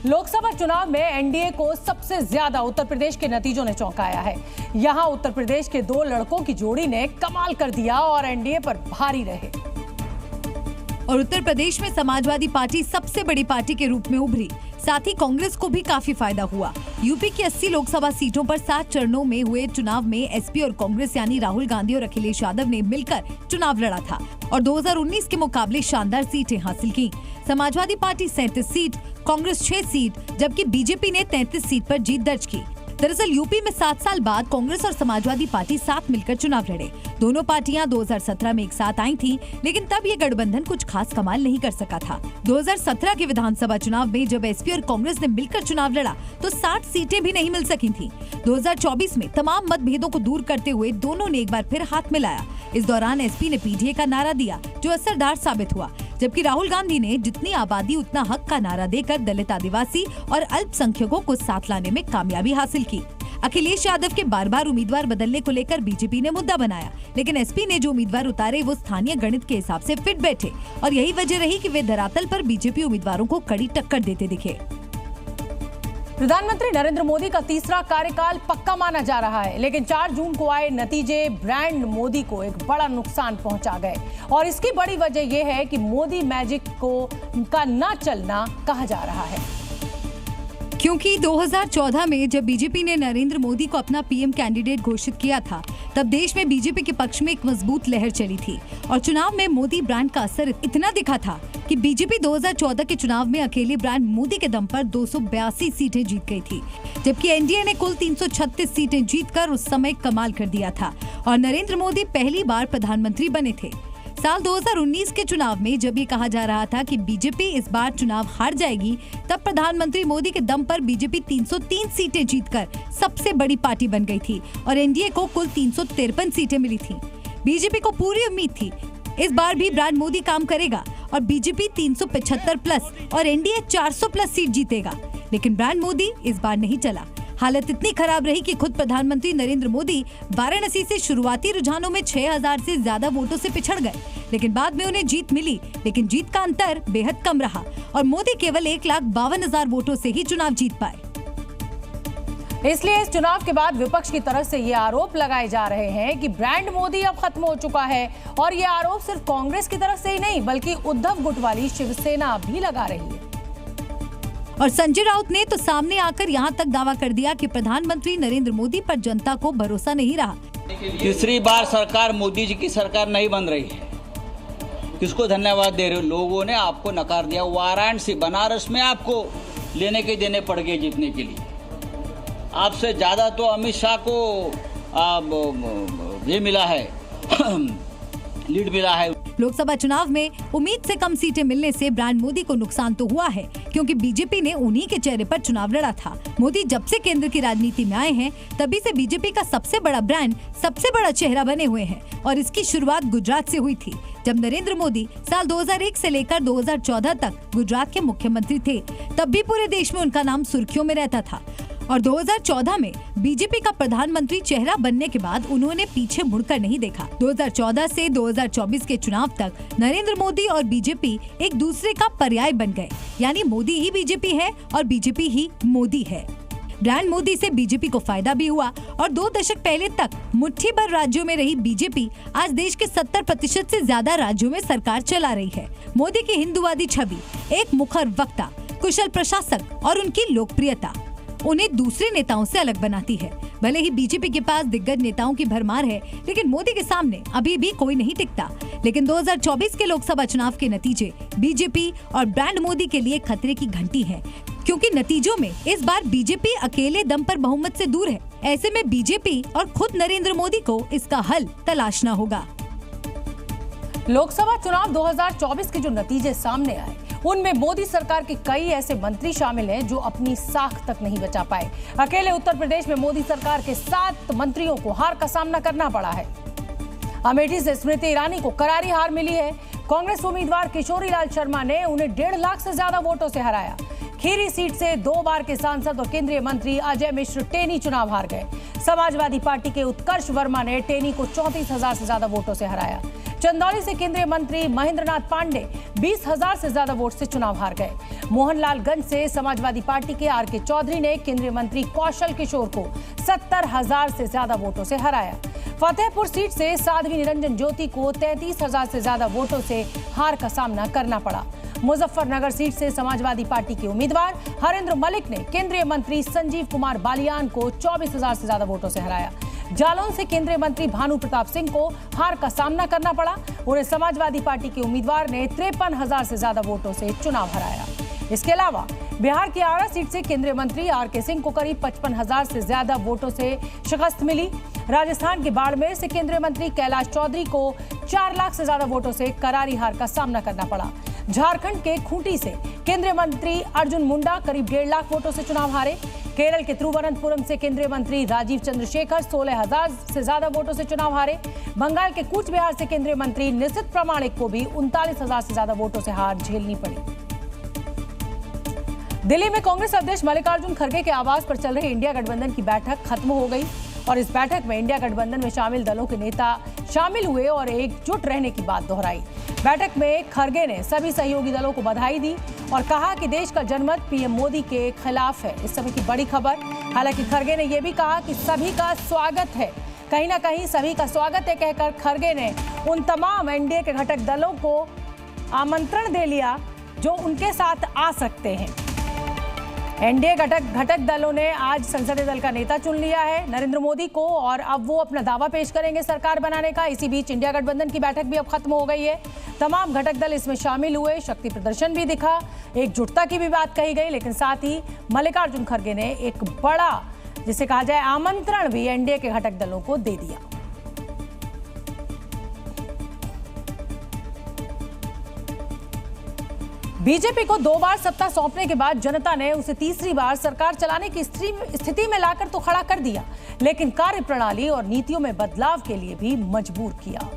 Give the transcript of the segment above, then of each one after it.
लोकसभा चुनाव में एनडीए को सबसे ज्यादा उत्तर प्रदेश के नतीजों ने चौंकाया है। यहां उत्तर प्रदेश के दो लड़कों की जोड़ी ने कमाल कर दिया और एनडीए पर भारी रहे। और उत्तर प्रदेश में समाजवादी पार्टी सबसे बड़ी पार्टी के रूप में उभरी, साथ ही कांग्रेस को भी काफी फायदा हुआ। यूपी की 80 लोकसभा सीटों पर 7 चरणों में हुए चुनाव में एसपी और कांग्रेस यानी राहुल गांधी और अखिलेश यादव ने मिलकर चुनाव लड़ा था और 2019 के मुकाबले शानदार सीटें हासिल की। Samajwadi party 37 seat, Congress 6 seat, जबकि बीजेपी ने 33 सीट पर जीत दर्ज की। दरअसल यूपी में 7 साल बाद कांग्रेस और समाजवादी पार्टी साथ मिलकर चुनाव लड़े। दोनों पार्टियां 2017 में एक साथ आई थीं, लेकिन तब ये गठबंधन कुछ खास कमाल नहीं कर सका था। 2017 के विधानसभा चुनाव में जब एसपी और कांग्रेस ने मिलकर चुनाव लड़ा तो 60 सीटें भी नहीं मिल सकी थीं। 2024 में तमाम मतभेदों को दूर करते हुए दोनों ने एक बार फिर हाथ मिलाया। इस दौरान एसपी ने पीडीए का नारा दिया, जो असरदार साबित हुआ, जबकि राहुल गांधी ने जितनी आबादी उतना हक का नारा देकर दलित, आदिवासी और अल्पसंख्यकों को साथ लाने में कामयाबी हासिल की। अखिलेश यादव के बार-बार उम्मीदवार बदलने को लेकर बीजेपी ने मुद्दा बनाया, लेकिन एसपी ने जो उम्मीदवार उतारे वो स्थानीय गणित के हिसाब से फिट बैठे और यही वजह रही कि वे धरातल पर बीजेपी उम्मीदवारों को कड़ी टक्कर देते दिखे। प्रधानमंत्री नरेंद्र मोदी का तीसरा कार्यकाल पक्का माना जा रहा है, लेकिन 4 जून को आए नतीजे ब्रांड मोदी को एक बड़ा नुकसान पहुंचा गए और इसकी बड़ी वजह यह है कि मोदी मैजिक का न चलना कहा जा रहा है। क्योंकि 2014 में जब बीजेपी ने नरेंद्र मोदी को अपना पीएम कैंडिडेट घोषित किया था, तब देश में बीजेपी के पक्ष में एक मजबूत लहर चली थी और चुनाव में मोदी ब्रांड का असर इतना दिखा था कि बीजेपी 2014 के चुनाव में अकेले ब्रांड मोदी के दम पर 282 सीटें जीत गई थी, जबकि एनडीए ने कुल 336 सीटें जीतकर उस समय कमाल कर दिया था और नरेंद्र मोदी पहली बार प्रधानमंत्री बने थे। साल 2019 के चुनाव में जब ये कहा जा रहा था कि बीजेपी इस बार चुनाव हार जाएगी, तब प्रधानमंत्री मोदी के दम पर बीजेपी 303 सीटें जीतकर सबसे बड़ी पार्टी बन गई थी और एनडीए को कुल 353 सीटें मिली थी। बीजेपी को पूरी उम्मीद थी इस बार भी ब्रांड मोदी काम करेगा और बीजेपी 375 प्लस और एनडीए 400 प्लस सीट जीतेगा, लेकिन ब्रांड मोदी इस बार नहीं चला। हालत इतनी खराब रही कि खुद प्रधानमंत्री नरेंद्र मोदी वाराणसी से शुरुआती रुझानों में 6000 से ज्यादा वोटों से पिछड़ गए, लेकिन बाद में उन्हें जीत मिली, लेकिन जीत का अंतर बेहद कम रहा और मोदी केवल 1,52,000 वोटों से ही चुनाव जीत पाए। इसलिए इस चुनाव के बाद विपक्ष की तरफ से ये आरोप लगाए जा रहे हैं कि ब्रांड मोदी अब खत्म हो चुका है और ये आरोप सिर्फ कांग्रेस की तरफ से ही नहीं बल्कि उद्धव गुट वाली शिवसेना भी लगा रही है। और संजय राउत ने तो सामने आकर यहां तक दावा कर दिया कि प्रधानमंत्री नरेंद्र मोदी पर जनता को भरोसा नहीं रहा। तीसरी बार सरकार मोदी जी की सरकार नहीं बन रही है। किसको धन्यवाद दे रहे हो? लोगों ने आपको नकार दिया। वाराणसी, बनारस में आपको लेने के देने पड़ गए जीतने के लिए। आपसे ज्यादा तो अमित शाह को ये मिला है लीड मिला है। लोकसभा चुनाव में उम्मीद से कम सीटें मिलने से ब्रांड मोदी को नुकसान तो हुआ है, क्योंकि बीजेपी ने उन्हीं के चेहरे पर चुनाव लड़ा था। मोदी जब से केंद्र की राजनीति में आए हैं, तभी से बीजेपी का सबसे बड़ा ब्रांड, सबसे बड़ा चेहरा बने हुए हैं और इसकी शुरुआत गुजरात से हुई थी, जब नरेंद्र मोदी साल 2001 से लेकर 2014 तक गुजरात के मुख्यमंत्री थे। तब भी पूरे देश में उनका नाम सुर्खियों में रहता था और 2014 में बीजेपी का प्रधानमंत्री चेहरा बनने के बाद उन्होंने पीछे मुड़कर नहीं देखा। 2014 से 2024 के चुनाव तक नरेंद्र मोदी और बीजेपी एक दूसरे का पर्याय बन गए, यानी मोदी ही बीजेपी है और बीजेपी ही मोदी है। ब्रांड मोदी से बीजेपी को फायदा भी हुआ और 2 दशक पहले तक मुट्ठी भर राज्यों में रही बीजेपी आज देश के 70% से ज्यादा राज्यों में सरकार चला रही है। मोदी की हिंदूवादी छवि, एक मुखर वक्ता, कुशल प्रशासक और उनकी लोकप्रियता उन्हें दूसरे नेताओं से अलग बनाती है। भले ही बीजेपी के पास दिग्गज नेताओं की भरमार है, लेकिन मोदी के सामने अभी भी कोई नहीं टिकता। लेकिन 2024 के लोकसभा चुनाव के नतीजे बीजेपी और ब्रांड मोदी के लिए खतरे की घंटी हैं, क्योंकि नतीजों में इस बार बीजेपी अकेले दम पर बहुमत से दूर है। ऐसे में बीजेपी और खुद नरेंद्र मोदी को इसका हल तलाशना होगा। लोकसभा चुनाव 2024 के जो नतीजे सामने आए, उनमें मोदी सरकार के कई ऐसे मंत्री शामिल हैं जो अपनी साख तक नहीं बचा पाए। अकेले उत्तर प्रदेश में मोदी सरकार के 7 मंत्रियों को हार का सामना करना पड़ा है। अमेठी से स्मृति ईरानी को करारी हार मिली है। कांग्रेस उम्मीदवार किशोरी लाल शर्मा ने उन्हें 1.5 लाख से ज्यादा वोटों से हराया। खीरी सीट से 2 बार के सांसद और केंद्रीय मंत्री अजय मिश्र टेनी चुनाव हार गए। समाजवादी पार्टी के उत्कर्ष वर्मा ने टेनी को 34,000 से ज्यादा वोटों से हराया। चंदौली से केंद्रीय मंत्री महेंद्रनाथ पांडे 20,000 से ज्यादा वोट से चुनाव हार गए। मोहनलालगंज से समाजवादी पार्टी के आर.के. चौधरी ने केंद्रीय मंत्री कौशल किशोर को 70,000 से ज्यादा वोटों से हराया। फतेहपुर सीट से साध्वी निरंजन ज्योति को 33,000 से ज्यादा वोटों से हार का सामना करना पड़ा। मुजफ्फरनगर सीट से समाजवादी पार्टी के उम्मीदवार हरेंद्र मलिक ने केंद्रीय मंत्री संजीव कुमार बालियान को 24,000 से ज्यादा वोटों से हराया। जालौन से केंद्रीय मंत्री भानु प्रताप सिंह को हार का सामना करना पड़ा। उन्हें समाजवादी पार्टी के उम्मीदवार ने 53,000 से ज्यादा वोटों से चुनाव हराया। इसके अलावा बिहार की आरा सीट से केंद्रीय मंत्री आर.के. सिंह को करीब 55,000 से ज्यादा वोटों से शिकस्त मिली। राजस्थान के बाड़मेर से केंद्रीय मंत्री कैलाश चौधरी को 4 लाख से ज्यादा वोटों से करारी हार का सामना करना पड़ा। झारखंड के खूंटी से केंद्रीय मंत्री अर्जुन मुंडा करीब 1.5 लाख वोटों से चुनाव हारे। केरल के तिरुवनंतपुरम से केंद्रीय मंत्री राजीव चंद्रशेखर 16,000 से ज्यादा वोटों से चुनाव हारे। बंगाल के कूच बिहार से केंद्रीय मंत्री निशित प्रामाणिक को भी 39,000 से ज्यादा वोटों से हार झेलनी पड़ी। दिल्ली में कांग्रेस अध्यक्ष मल्लिकार्जुन खड़गे के आवास पर चल रही इंडिया गठबंधन की बैठक खत्म हो गई और इस बैठक में इंडिया गठबंधन में शामिल दलों के नेता शामिल हुए और एकजुट रहने की बात दोहराई। बैठक में खड़गे ने सभी सहयोगी दलों को बधाई दी और कहा कि देश का जनमत पीएम मोदी के खिलाफ है। इस समय की बड़ी खबर। हालांकि खड़गे ने यह भी कहा कि सभी का स्वागत है, कहीं ना कहीं सभी का स्वागत है कहकर खड़गे ने उन तमाम एनडीए के घटक दलों को आमंत्रण दे लिया जो उनके साथ आ सकते हैं। एनडीए घटक दलों ने आज संसदीय दल का नेता चुन लिया है नरेंद्र मोदी को और अब वो अपना दावा पेश करेंगे सरकार बनाने का। इसी बीच इंडिया गठबंधन की बैठक भी अब खत्म हो गई है। तमाम घटक दल इसमें शामिल हुए, शक्ति प्रदर्शन भी दिखा, एकजुटता की भी बात कही गई, लेकिन साथ ही मल्लिकार्जुन खड़गे ने एक बड़ा जिसे कहा जाए आमंत्रण भी एनडीए के घटक दलों को दे दिया। बीजेपी को 2 बार सत्ता सौंपने के बाद जनता ने उसे तीसरी बार सरकार चलाने की स्थिति में लाकर तो खड़ा कर दिया, लेकिन कार्यप्रणाली और नीतियों में बदलाव के लिए भी मजबूर किया।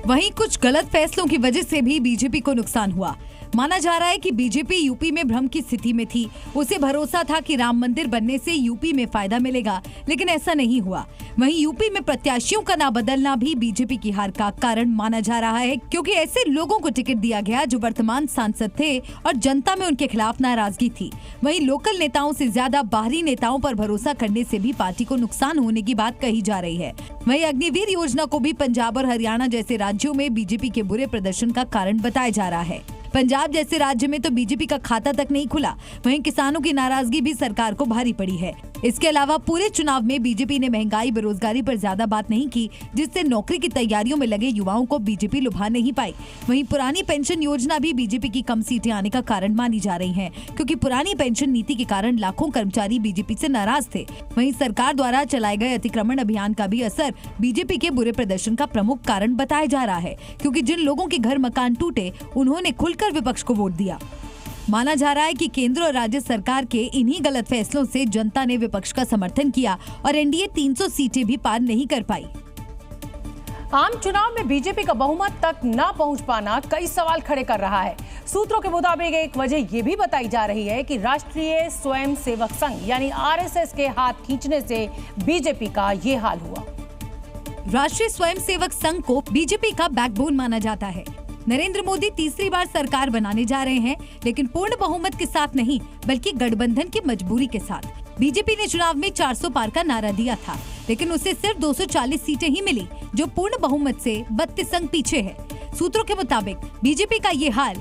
वहीं कुछ गलत फैसलों की वजह से भी बीजेपी को नुकसान हुआ। माना जा रहा है कि बीजेपी यूपी में भ्रम की स्थिति में थी। उसे भरोसा था कि राम मंदिर बनने से यूपी में फायदा मिलेगा, लेकिन ऐसा नहीं हुआ। वहीं यूपी में प्रत्याशियों का ना बदलना भी बीजेपी की हार का कारण माना जा रहा है, क्योंकि ऐसे लोगों को टिकट दिया गया जो वर्तमान सांसद थे और जनता में उनके खिलाफ नाराजगी थी। वहीं लोकल नेताओं से ज्यादा बाहरी नेताओं पर भरोसा करने से भी पार्टी को नुकसान होने की बात कही जा रही है। वहीं अग्निवीर योजना को भी पंजाब और हरियाणा जैसे राज्यों में बीजेपी के बुरे प्रदर्शन का कारण बताया जा रहा है। पंजाब जैसे राज्य में तो बीजेपी का खाता तक नहीं खुला। वहीं किसानों की नाराजगी भी सरकार को भारी पड़ी है। इसके अलावा पूरे चुनाव में बीजेपी ने महंगाई बेरोजगारी पर ज्यादा बात नहीं की, जिससे नौकरी की तैयारियों में लगे युवाओं को बीजेपी लुभा नहीं पाई। वहीं पुरानी पेंशन योजना भी बीजेपी की कम सीटें आने का कारण मानी जा रही है, क्योंकि पुरानी पेंशन नीति के कारण लाखों कर्मचारी बीजेपी से नाराज थे। वहीं सरकार द्वारा चलाए गए अतिक्रमण अभियान का भी असर बीजेपी के बुरे प्रदर्शन का प्रमुख कारण बताया जा रहा है, क्योंकि जिन लोगों के घर मकान टूटे उन्होंने खुलकर विपक्ष को वोट दिया। माना जा रहा है कि केंद्र और राज्य सरकार के इन्हीं गलत फैसलों से जनता ने विपक्ष का समर्थन किया और एनडीए 300 सीटें भी पार नहीं कर पाई। आम चुनाव में बीजेपी का बहुमत तक न पहुंच पाना कई सवाल खड़े कर रहा है। सूत्रों के मुताबिक एक वजह ये भी बताई जा रही है कि राष्ट्रीय स्वयं सेवक संघ यानी आरएसएस के हाथ खींचने से बीजेपी का ये हाल हुआ। राष्ट्रीय स्वयं सेवक संघ को बीजेपी का बैकबोन माना जाता है। नरेंद्र मोदी तीसरी बार सरकार बनाने जा रहे हैं, लेकिन पूर्ण बहुमत के साथ नहीं, बल्कि गठबंधन की मजबूरी के साथ। बीजेपी ने चुनाव में 400 पार का नारा दिया था, लेकिन उसे सिर्फ 240 सीटें ही मिली, जो पूर्ण बहुमत से 32 अंक पीछे है। सूत्रों के मुताबिक बीजेपी का ये हाल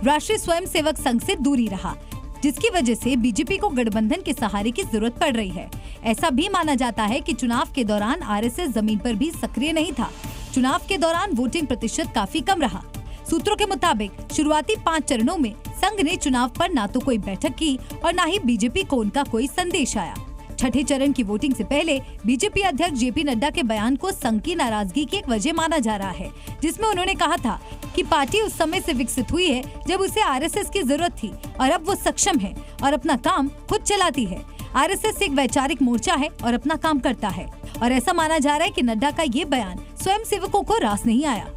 राष्ट्रीय स्वयं सेवक संघ से दूरी रहा, जिसकी वजह से बीजेपी को गठबंधन के सहारे की जरूरत पड़ रही है। ऐसा भी माना जाता है कि चुनाव के दौरान आरएसएस जमीन पर भी सक्रिय नहीं था। चुनाव के दौरान वोटिंग प्रतिशत काफी कम रहा। सूत्रों के मुताबिक शुरुआती 5 चरणों में संघ ने चुनाव पर ना तो कोई बैठक की और ना ही बीजेपी को उनका कोई संदेश आया। छठे चरण की वोटिंग से पहले बीजेपी अध्यक्ष जेपी नड्डा के बयान को संघ की नाराजगी की एक वजह माना जा रहा है, जिसमें उन्होंने कहा था कि पार्टी उस समय से विकसित हुई है जब उसे आरएसएस की जरूरत थी और अब वो सक्षम है और अपना काम खुद चलाती है। आरएसएस एक वैचारिक मोर्चा है और अपना काम करता है, और ऐसा माना जा रहा है कि नड्डा का ये बयान स्वयं सेवकों को रास नहीं आया।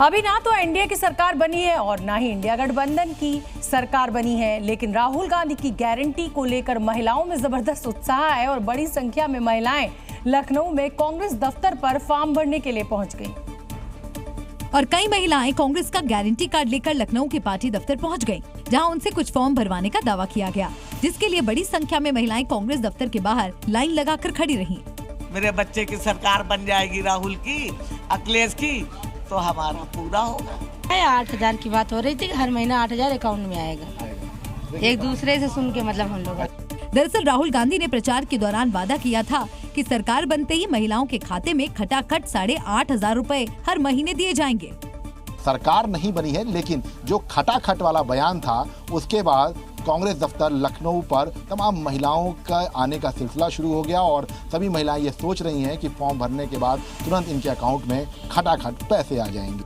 अभी ना तो एनडीए की सरकार बनी है और ना ही इंडिया गठबंधन की सरकार बनी है, लेकिन राहुल गांधी की गारंटी को लेकर महिलाओं में जबरदस्त उत्साह है और बड़ी संख्या में महिलाएं लखनऊ में कांग्रेस दफ्तर पर फॉर्म भरने के लिए पहुंच गईं। और कई महिलाएं कांग्रेस का गारंटी कार्ड लेकर लखनऊ के पार्टी दफ्तर पहुंच गईं, जहां उनसे कुछ फॉर्म भरवाने का दावा किया गया, जिसके लिए बड़ी संख्या में महिलाएं कांग्रेस दफ्तर के बाहर लाइन लगाकर खड़ी रहीं। मेरे बच्चे की सरकार बन जाएगी, राहुल की, अखिलेश की, तो हमारा पूरा होगा। 8,000 की बात हो रही थी कि हर महीना 8,000 अकाउंट में आएगा। एक दूसरे से सुन के मतलब हम लोग। दरअसल राहुल गांधी ने प्रचार के दौरान वादा किया था कि सरकार बनते ही महिलाओं के खाते में खटाखट 8,500 रुपए हर महीने दिए जाएंगे। सरकार नहीं बनी है, लेकिन जो खटाखट वाला बयान था उसके बाद कांग्रेस दफ्तर लखनऊ पर तमाम महिलाओं का आने का सिलसिला शुरू हो गया और सभी महिलाएं ये सोच रही हैं कि फॉर्म भरने के बाद तुरंत इनके अकाउंट में खटाखट पैसे आ जाएंगे।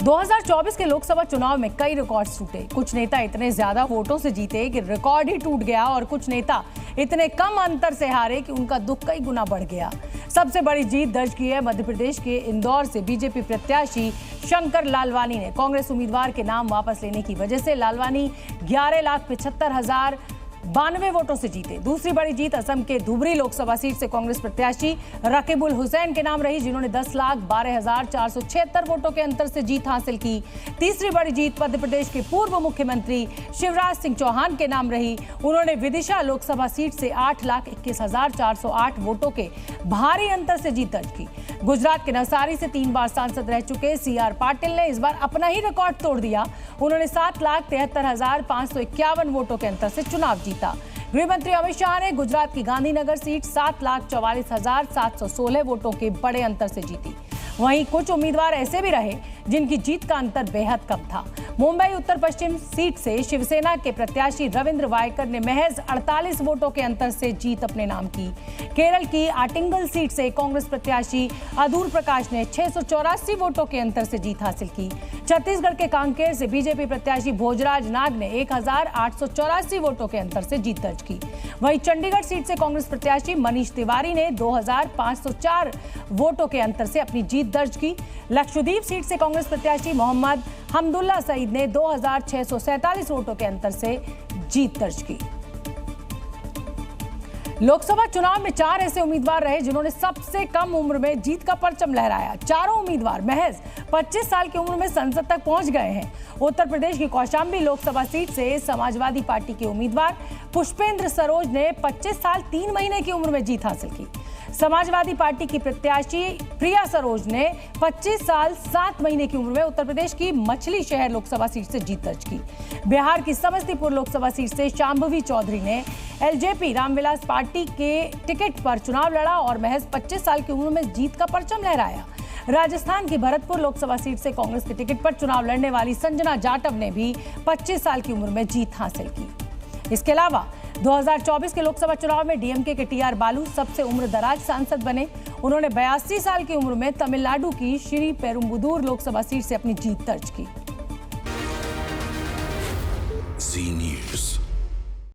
2024 के लोकसभा चुनाव में कई रिकॉर्ड टूटे। कुछ नेता इतने ज्यादा वोटों से जीते कि रिकॉर्ड ही टूट गया और कुछ नेता इतने कम अंतर से हारे कि उनका दुख कई गुना बढ़ गया। सबसे बड़ी जीत दर्ज की है मध्य प्रदेश के इंदौर से बीजेपी प्रत्याशी शंकर लालवानी ने। कांग्रेस उम्मीदवार के नाम वापस लेने की वजह से लालवानी 11,75,092 वोटों से जीते। दूसरी बड़ी जीत असम के धुबरी लोकसभा सीट से कांग्रेस प्रत्याशी रकीबुल हुसैन के नाम रही, जिन्होंने 10,12,476 वोटों के अंतर से जीत हासिल की। तीसरी बड़ी जीत मध्य प्रदेश के पूर्व मुख्यमंत्री शिवराज सिंह चौहान के नाम रही। उन्होंने विदिशा लोकसभा सीट से 8,21,408 वोटों के भारी अंतर से जीत दर्ज की। गुजरात के नवसारी से 3 बार सांसद रह चुके सीआर पाटिल ने इस बार अपना ही रिकॉर्ड तोड़ दिया। उन्होंने 7,73,551 वोटों के अंतर से चुनाव जीता। गृह मंत्री अमित शाह ने गुजरात की गांधीनगर सीट 7,44,716 वोटों के बड़े अंतर से जीती। वहीं कुछ उम्मीदवार ऐसे भी रहे जिनकी जीत का अंतर बेहद कम था। मुंबई उत्तर पश्चिम सीट से शिवसेना के प्रत्याशी रविंद्र वायकर ने महज 48 वोटों के अंतर से जीत अपने नाम की। केरल की आटिंगल सीट से कांग्रेस प्रत्याशी अदूर प्रकाश ने 684 वोटों के अंतर से जीत हासिल की। छत्तीसगढ़ के कांकेर से बीजेपी प्रत्याशी भोजराज नाग ने 1,884 वोटों के अंतर से जीत दर्ज की। वहीं चंडीगढ़ सीट से कांग्रेस प्रत्याशी मनीष तिवारी ने 2,504 वोटों के अंतर से अपनी जीत दर्ज की। लक्षद्वीप सीट से कांग्रेस प्रत्याशी मोहम्मद हमदुल्ला सईद ने 2,647 वोटों के अंतर से जीत दर्ज की। लोकसभा चुनाव में 4 ऐसे उम्मीदवार रहे जिन्होंने सबसे कम उम्र में जीत का परचम लहराया। चारों उम्मीदवार महज 25 साल की उम्र में संसद तक पहुंच गए हैं। उत्तर प्रदेश की कौशाम्बी लोकसभा सीट से समाजवादी पार्टी के उम्मीदवार पुष्पेंद्र सरोज ने 25 साल 3 महीने की उम्र में जीत हासिल की। समाजवादी पार्टी की प्रत्याशी प्रिया सरोज ने 25 साल 7 महीने की उम्र में उत्तर प्रदेश की मछली शहर लोकसभा सीट से जीत दर्ज की। बिहार की समस्तीपुर लोकसभा सीट से शांभवी चौधरी ने एलजेपी रामविलास पार्टी के टिकट पर चुनाव लड़ा और महज 25 साल की उम्र में जीत का परचम लहराया। राजस्थान की भरतपुर लोकसभा सीट से कांग्रेस के टिकट पर चुनाव लड़ने वाली संजना जाटव ने भी 25 साल की उम्र में जीत हासिल की। इसके अलावा 2024 के लोकसभा चुनाव में डीएमके के टीआर बालू सबसे उम्रदराज सांसद बने। उन्होंने 82 साल की उम्र में तमिलनाडु की श्री पेरुम्बुदूर लोकसभा सीट से अपनी जीत दर्ज की। जी न्यूज़।